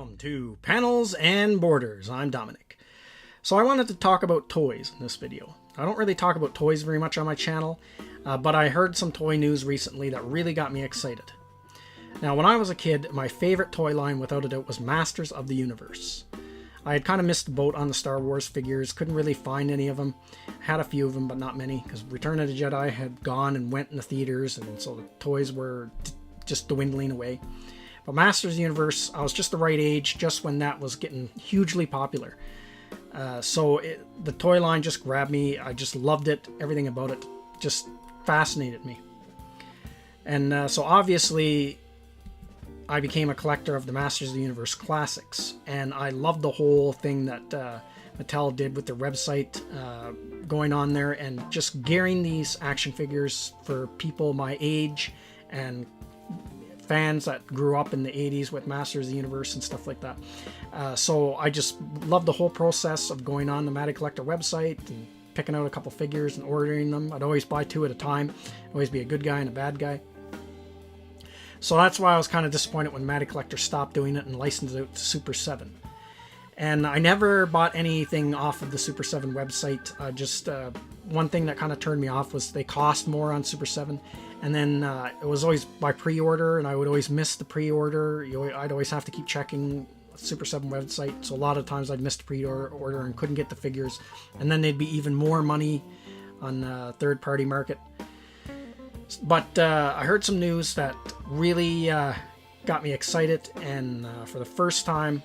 Welcome to Panels and Borders. I'm Dominic. So I wanted to talk about toys in this video. I don't really talk about toys very much on my channel, but I heard some toy news recently that really got me excited. Now, when I was a kid, my favorite toy line without a doubt was Masters of the Universe. I had kind of missed the boat on the Star Wars figures, couldn't really find any of them. Had a few of them, but not many, because Return of the Jedi had gone and went in the theaters, and so the toys were just dwindling away. But Masters of the Universe, I was just the right age, just when that was getting hugely popular. The toy line just grabbed me. I just loved it. Everything about it just fascinated me. And so obviously, I became a collector of the Masters of the Universe classics. And I loved the whole thing that Mattel did with their website going on there and just gearing these action figures for people my age and fans that grew up in the 80s with Masters of the Universe and stuff like that. So I just loved the whole process of going on the Mattel Collector website and picking out a couple figures and ordering them. I'd always buy two at a time, always be a good guy and a bad guy. So that's why I was kind of disappointed when Mattel Collector stopped doing it and licensed it out to Super 7. And I never bought anything off of the Super 7 website. One thing that kind of turned me off was they cost more on Super 7. And then it was always by pre-order, and I would always miss the pre-order. I'd always have to keep checking the Super 7 website. So a lot of times I'd miss the pre-order and couldn't get the figures. And then they'd be even more money on the third-party market. But I heard some news that really got me excited. And for the first time,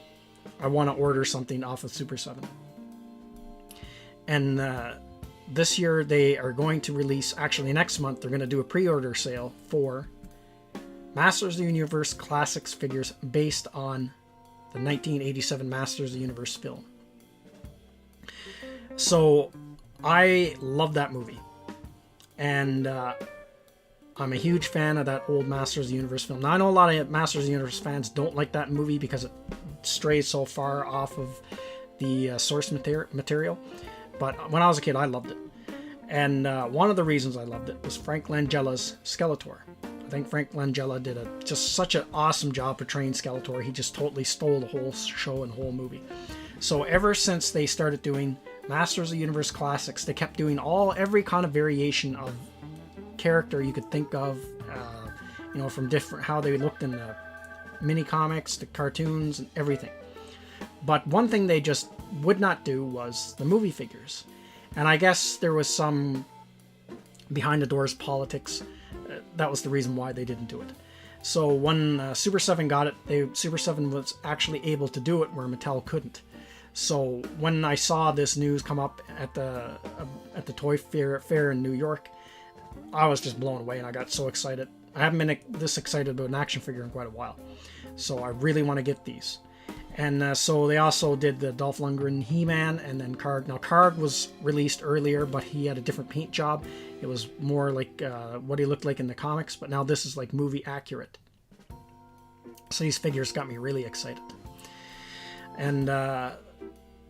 I want to order something off of Super 7. And this year they are going to release, actually next month, they're going to do a pre-order sale for Masters of the Universe Classics figures based on the 1987 Masters of the Universe film. So I love that movie. And I'm a huge fan of that old Masters of the Universe film. Now, I know a lot of Masters of the Universe fans don't like that movie because it strays so far off of the source material. But when I was a kid, I loved it. And one of the reasons I loved it was Frank Langella's Skeletor. I think Frank Langella did just such an awesome job portraying Skeletor. He just totally stole the whole show and whole movie. So ever since they started doing Masters of the Universe Classics, they kept doing every kind of variation of character you could think of, from different, how they looked in the mini comics, the cartoons, and everything. But one thing they just would not do was the movie figures. And I guess there was some behind the doors politics. That was the reason why they didn't do it. So when Super 7 got it, Super 7 was actually able to do it where Mattel couldn't. So when I saw this news come up at the toy fair in New York, I was just blown away and I got so excited. I haven't been this excited about an action figure in quite a while. So I really want to get these. And so they also did the Dolph Lundgren He-Man and then Karg. Now, Karg was released earlier, but he had a different paint job. It was more like what he looked like in the comics, but now this is like movie accurate. So these figures got me really excited. And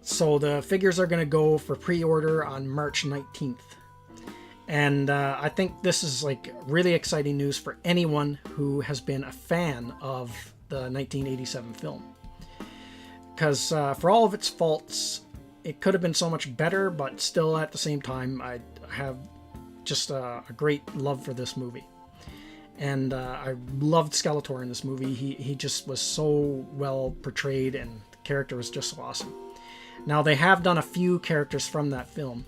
so the figures are going to go for pre-order on March 19th. And I think this is like really exciting news for anyone who has been a fan of the 1987 film. Because for all of its faults, it could have been so much better, but still at the same time, I have just a great love for this movie. And I loved Skeletor in this movie. He just was so well portrayed, and the character was just so awesome. Now, they have done a few characters from that film.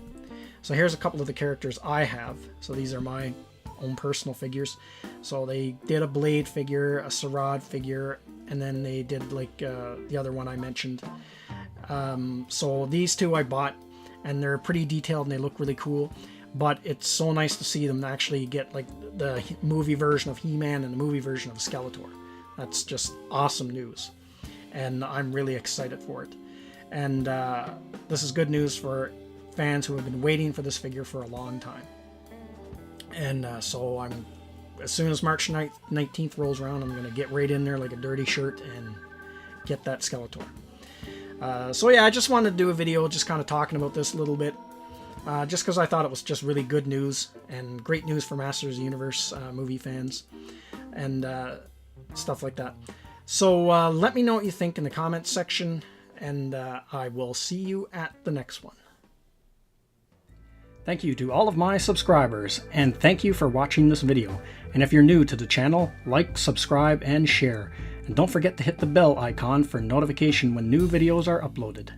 So here's a couple of the characters I have. So these are my own personal figures. So they did a Blade figure, a Sarad figure, and then they did like the other one I mentioned. So these two I bought, and they're pretty detailed and they look really cool. But it's so nice to see them actually get like the movie version of He-Man and the movie version of Skeletor. That's just awesome news. And I'm really excited for it. And this is good news for fans who have been waiting for this figure for a long time. And so as soon as March 19th rolls around, I'm going to get right in there like a dirty shirt and get that Skeletor. So yeah, I just wanted to do a video just kind of talking about this a little bit. Just because I thought it was just really good news and great news for Masters of the Universe movie fans and stuff like that. So let me know what you think in the comments section, and I will see you at the next one. Thank you to all of my subscribers, and thank you for watching this video. And if you're new to the channel, like, subscribe, and share. And don't forget to hit the bell icon for notification when new videos are uploaded.